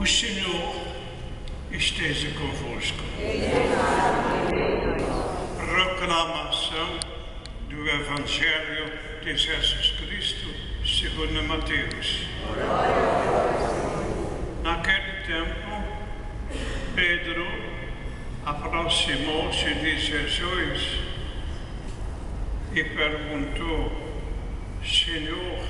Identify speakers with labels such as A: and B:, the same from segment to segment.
A: Senhor esteja convosco. Proclamação do Evangelho de Jesus Cristo segundo Mateus. Naquele tempo, Pedro aproximou-se de Jesus e perguntou: Senhor,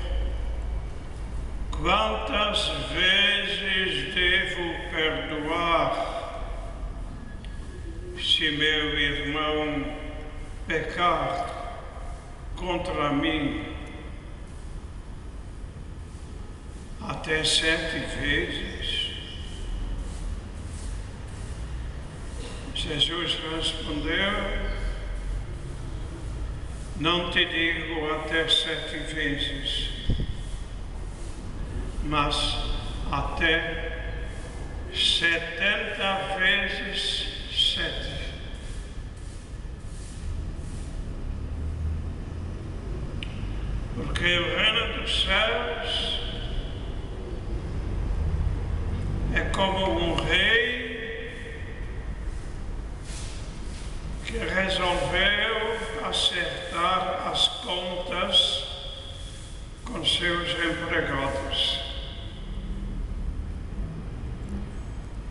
A: quantas vezes devo perdoar se meu irmão pecar contra mim? Até 7 vezes? Jesus respondeu: não te digo até 7 vezes, mas até 70 vezes 7. Porque o reino dos céus é como um rei que resolveu acertar as contas com seus empregados.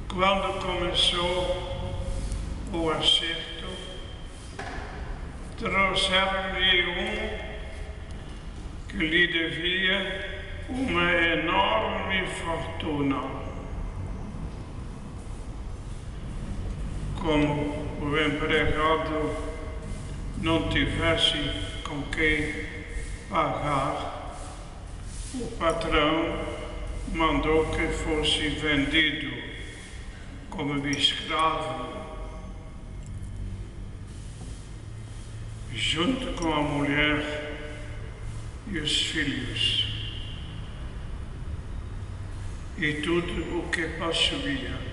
A: Quando começou o acerto, trouxeram-lhe que lhe devia uma enorme fortuna. Como o empregado não tivesse com que pagar, o patrão mandou que fosse vendido como escravo, junto com a mulher e os filhos, e tudo o que possuía.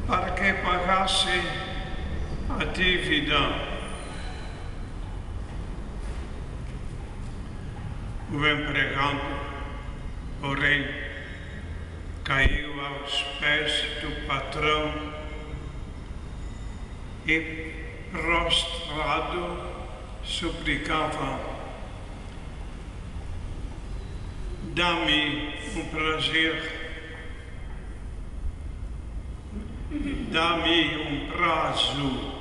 A: Para que pagasse a dívida. O empregado, porém, caiu aos pés do patrão e, prostrado, suplicava: dá-me um prazer, dá-me um prazo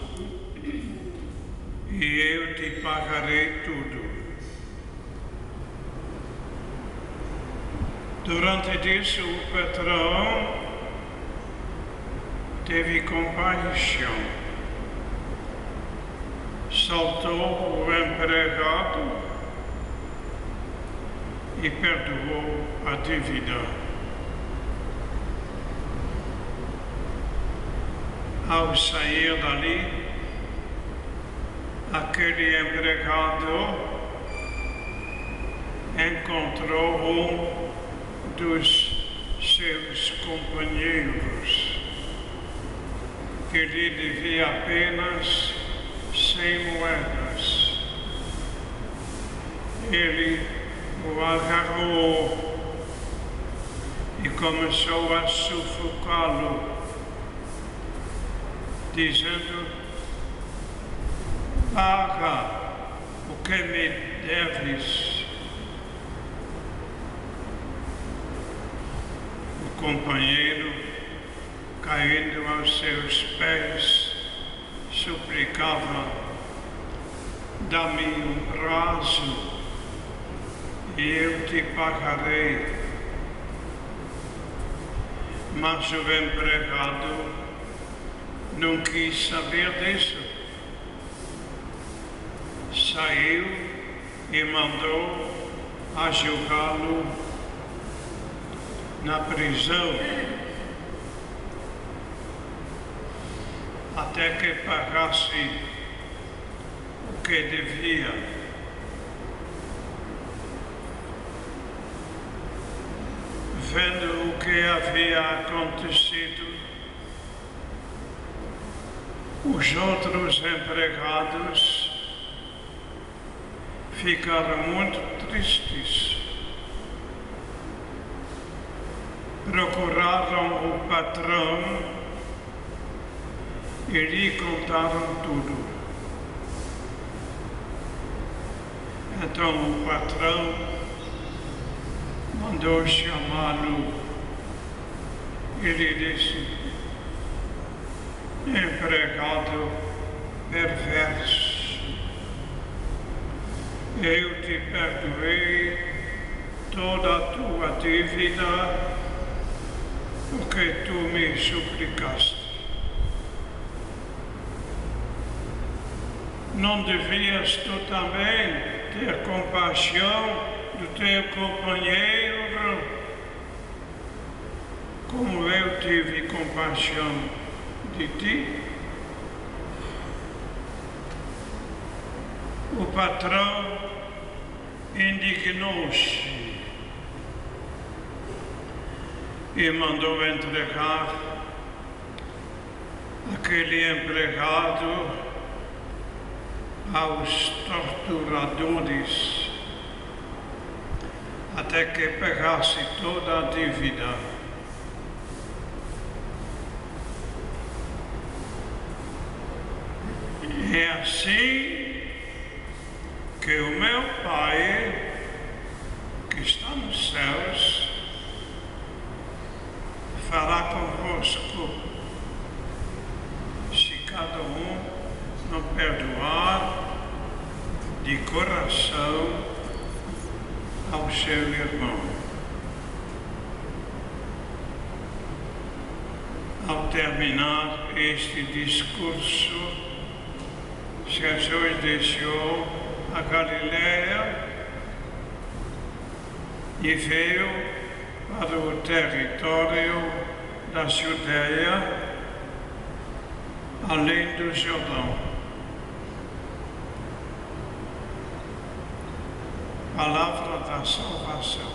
A: e eu te pagarei tudo. Durante isso, o patrão teve compaixão, soltou o empregado e perdoou a dívida. Ao sair dali, aquele empregado encontrou dos seus companheiros que lhe devia apenas 100 moedas. Ele o agarrou e começou a sufocá-lo, dizendo: paga o que me deves. O companheiro, caindo aos seus pés, suplicava: dá-me um prazo e eu te pagarei. Mas o empregado não quis saber disso. Saiu e mandou julgá-lo na prisão, até que pagasse o que devia. Vendo o que havia acontecido, os outros empregados ficaram muito tristes. Procuraram o patrão e lhe contaram tudo. Então o patrão mandou chamá-lo. Ele disse: empregado perverso, eu te perdoei toda a tua dívida porque tu me suplicaste. Não devias tu também ter compaixão do teu companheiro, como eu tive compaixão de ti? O patrão indignou-se e mandou entregar aquele empregado aos torturadores até que pagasse toda a dívida. É assim que o meu Pai, que está nos céus, fará convosco, se cada um não perdoar de coração ao seu irmão. Ao terminar este discurso, Jesus deixou a Galileia e veio para o território da Judeia, além do Jordão. Palavra da salvação.